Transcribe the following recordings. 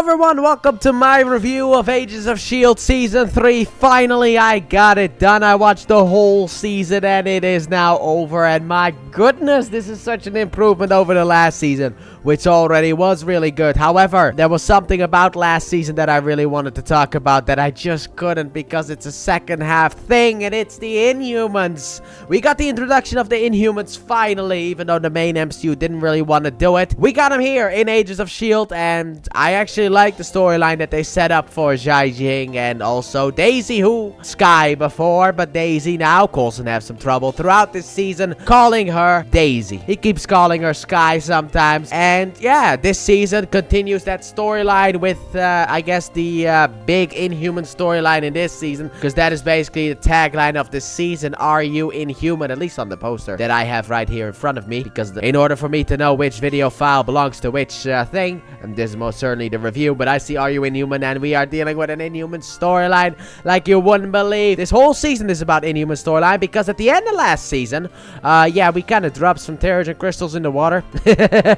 everyone, welcome to my review of Agents of S.H.I.E.L.D. Season 3. Finally, I got it done. I watched the whole season and it is now over. And my goodness, this is such an improvement over the last season, which already was really good. However, there was something about last season that I really wanted to talk about that I just couldn't because it's a second half thing and it's the Inhumans. We got the introduction of the Inhumans finally, even though the main MCU didn't really want to do it. We got them here in Agents of S.H.I.E.L.D. and I actually like the storyline that they set up for Zhai and also Daisy, who S.H.I.E.L.D. before, but Daisy now. Coulson have some trouble throughout this season calling her Daisy. He keeps calling her S.H.I.E.L.D. sometimes, and yeah, this season continues that storyline with, I guess, the big Inhuman storyline in this season, because that is basically the tagline of this season, Are You Inhuman? At least on the poster that I have right here in front of me, because in order for me to know which video file belongs to which thing, and this is most certainly the review, but I see Are You Inhuman, and we are dealing with an Inhuman storyline like you wouldn't believe. This whole season is about Inhuman storyline, because at the end of last season, yeah, we kind of dropped some Terrigen crystals in the water.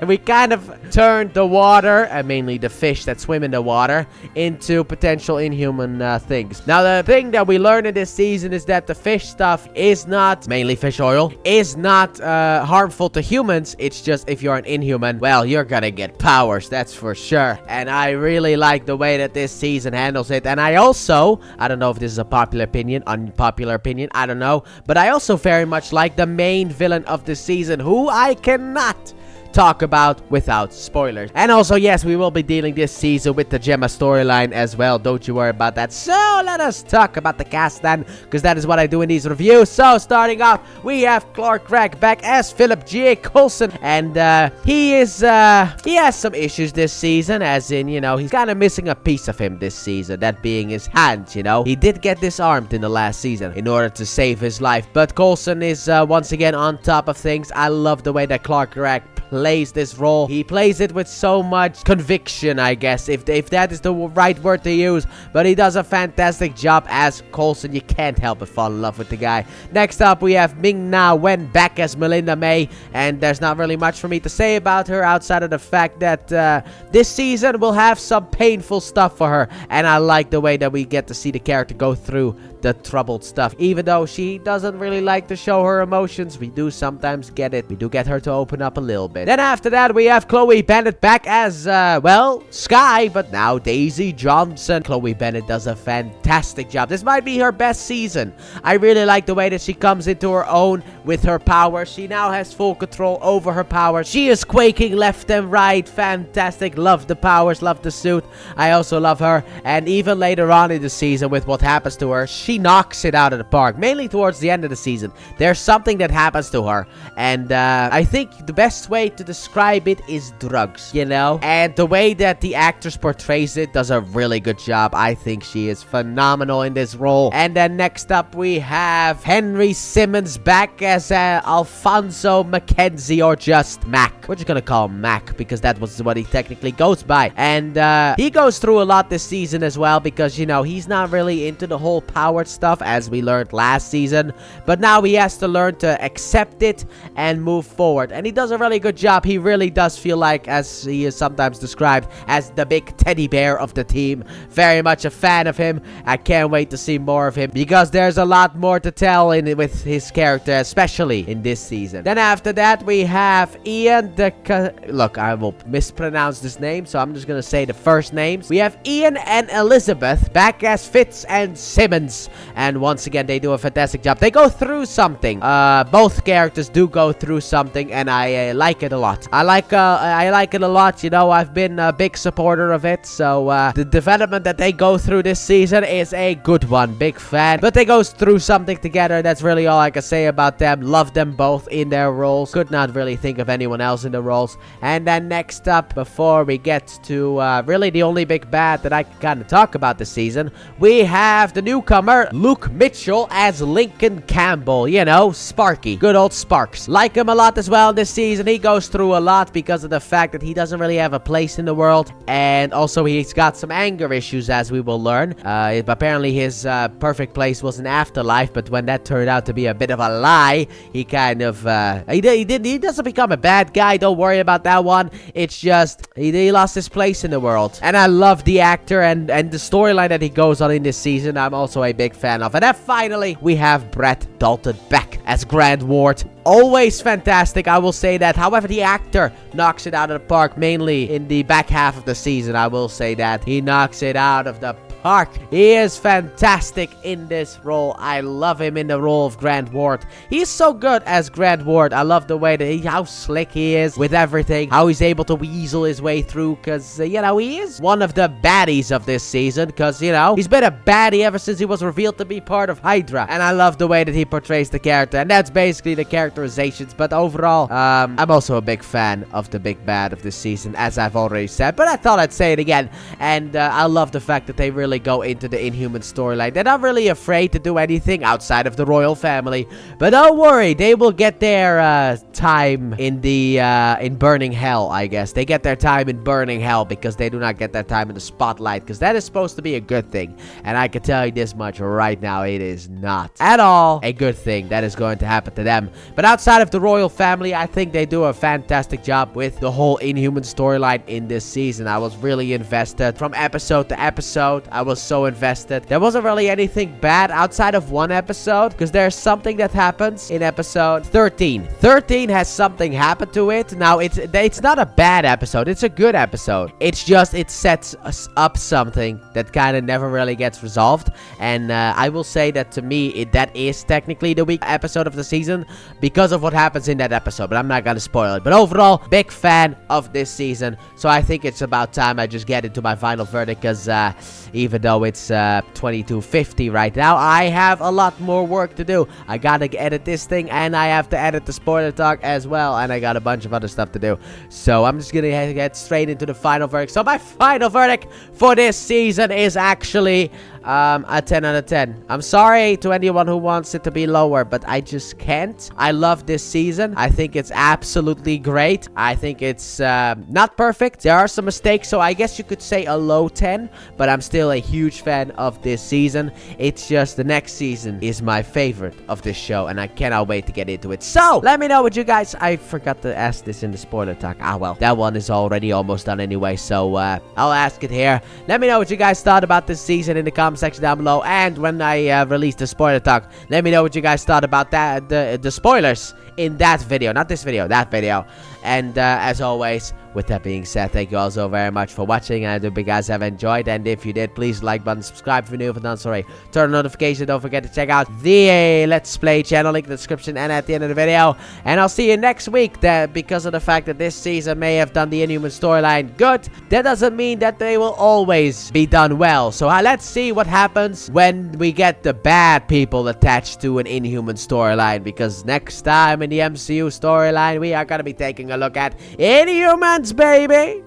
We kind of turned the water, and mainly the fish that swim in the water, into potential Inhuman things. Now, the thing that we learned in this season is that the fish stuff is not, mainly fish oil, is not harmful to humans. It's just if you're an Inhuman, well, you're gonna get powers, that's for sure. And I really like the way that this season handles it. And I also, I don't know if this is a popular opinion, unpopular opinion, I don't know, but I also very much like the main villain of the season, who I cannot talk about without spoilers. And also, yes, we will be dealing this season with the Gemma storyline as well. Don't you worry about that. So let us talk about the cast then, because that is what I do in these reviews. So starting off, we have Clark Gregg back as Philip G. Coulson, and he has some issues this season, as in, you know, he's kind of missing a piece of him this season, that being his hand. You know, he did get disarmed in the last season in order to save his life, but Coulson is once again on top of things. I love the way that Clark Gregg plays this role. He plays it with so much conviction, I guess, if that is the right word to use, but he does a fantastic job as Coulson. You can't help but fall in love with the guy. Next up, we have Ming-Na Wen back as Melinda May, and there's not really much for me to say about her outside of the fact that this season will have some painful stuff for her, and I like the way that we get to see the character go through the troubled stuff. Even though she doesn't really like to show her emotions, we do sometimes get it. We do get her to open up a little bit. Then after that, we have Chloe Bennett back as, well, S.H.I.E.L.D., but now Daisy Johnson. Chloe Bennett does a fantastic job. This might be her best season. I really like the way that she comes into her own with her power. She now has full control over her power. She is quaking left and right. Fantastic. Love the powers. Love the suit. I also love her. And even later on in the season with what happens to her, she knocks it out of the park. Mainly towards the end of the season, there's something that happens to her, and I think the best way to describe it is drugs, you know, and the way that the actress portrays it does a really good job. I think she is phenomenal in this role. And then next up, we have Henry Simmons back as Alfonso Mackenzie, or just Mac. We're just gonna call him Mac because that was what he technically goes by. And he goes through a lot this season as well, because, you know, he's not really into the whole powered stuff as we learned last season, but now he has to learn to accept it and move forward, and he does a really good job. He really does feel like, as he is sometimes described, as the big teddy bear of the team. Very much a fan of him. I can't wait to see more of him, because there's a lot more to tell with his character, especially in this season. Then after that, we have Ian look, I will mispronounce this name, so I'm just gonna say the first names. We have Ian and Elizabeth back as Fitz and Simmons, and once again, they do a fantastic job. They go through something. Both characters do go through something, and I like it a lot. I like it a lot. You know, I've been a big supporter of it, so the development that they go through this season is a good one. Big fan. But they go through something together. That's really all I can say about them. Love them both in their roles. Could not really think of anyone else in the roles. And then next up, before we get to really the only big bad that I can kind of talk about this season, we have the newcomer Mr. Luke Mitchell as Lincoln Campbell. You know, Sparky. Good old Sparks. Like him a lot as well this season. He goes through a lot because of the fact that he doesn't really have a place in the world. And also he's got some anger issues, as we will learn. Apparently his perfect place was an afterlife, but when that turned out to be a bit of a lie, he kind of he doesn't become a bad guy. Don't worry about that one. It's just he lost his place in the world. And I love the actor and the storyline that he goes on in this season. I'm also a big fan of. And then finally we have Brett Dalton back as Grant Ward. Always fantastic, I will say that. However, the actor knocks it out of the park, mainly in the back half of the season. I will say that he knocks it out of the park. He is fantastic in this role. I love him in the role of Grant Ward. He's so good as Grant Ward. I love the way that how slick he is with everything, how he's able to weasel his way through, because you know, he is one of the baddies of this season, because you know, he's been a baddie ever since he was revealed to be part of Hydra, and I love the way that he portrays the character. And that's basically the characterizations. But overall, I'm also a big fan of the big bad of this season, as I've already said, but I thought I'd say it again. And I love the fact that they really go into the Inhuman storyline. They're not really afraid to do anything outside of the royal family, but don't worry, they will get their time in the in burning hell. I guess they get their time in burning hell, because they do not get their time in the spotlight, because that is supposed to be a good thing. And I can tell you this much right now, it is not at all a good thing that is going to happen to them. But outside of the royal family, I think they do a fantastic job with the whole Inhuman storyline in this season. I was really invested from episode to episode. I was so invested. There wasn't really anything bad outside of one episode, because there's something that happens in episode 13. 13 has something happen to it. Now, it's not a bad episode. It's a good episode. It's just, it sets us up something that kind of never really gets resolved. And I will say that to me, that is technically the weak episode of the season, because of what happens in that episode, but I'm not gonna spoil it. But overall, big fan of this season, so I think it's about time I just get into my final verdict, because even though it's 22:50 right now, I have a lot more work to do. I gotta edit this thing, and I have to edit the spoiler talk as well, and I got a bunch of other stuff to do. So I'm just gonna get straight into the final verdict. So my final verdict for this season is actually a 10 out of 10. I'm sorry to anyone who wants it to be lower, but I just can't. I love this season. I think it's absolutely great. I think it's not perfect. There are some mistakes, so I guess you could say a low 10, but I'm still a huge fan of this season. It's just the next season is my favorite of this show, and I cannot wait to get into it. So let me know what you guys... I forgot to ask this in the spoiler talk. Ah, well, that one is already almost done anyway, so I'll ask it here. Let me know what you guys thought about this season in the comment section down below, and when I release the spoiler talk, let me know what you guys thought about that, the spoilers in that video, not this video, that video. And as always, with that being said, thank you all so very much for watching, and I hope you guys have enjoyed. And if you did, please like button, subscribe if you're new, if you're not sorry, turn on notifications. Don't forget to check out the Let's Play channel, link in the description and at the end of the video. And I'll see you next week. That because of the fact that this season may have done the Inhuman storyline good, that doesn't mean that they will always be done well. So let's see what happens when we get the bad people attached to an Inhuman storyline, because next time in the MCU storyline, we are going to be taking a look at Inhumans, baby!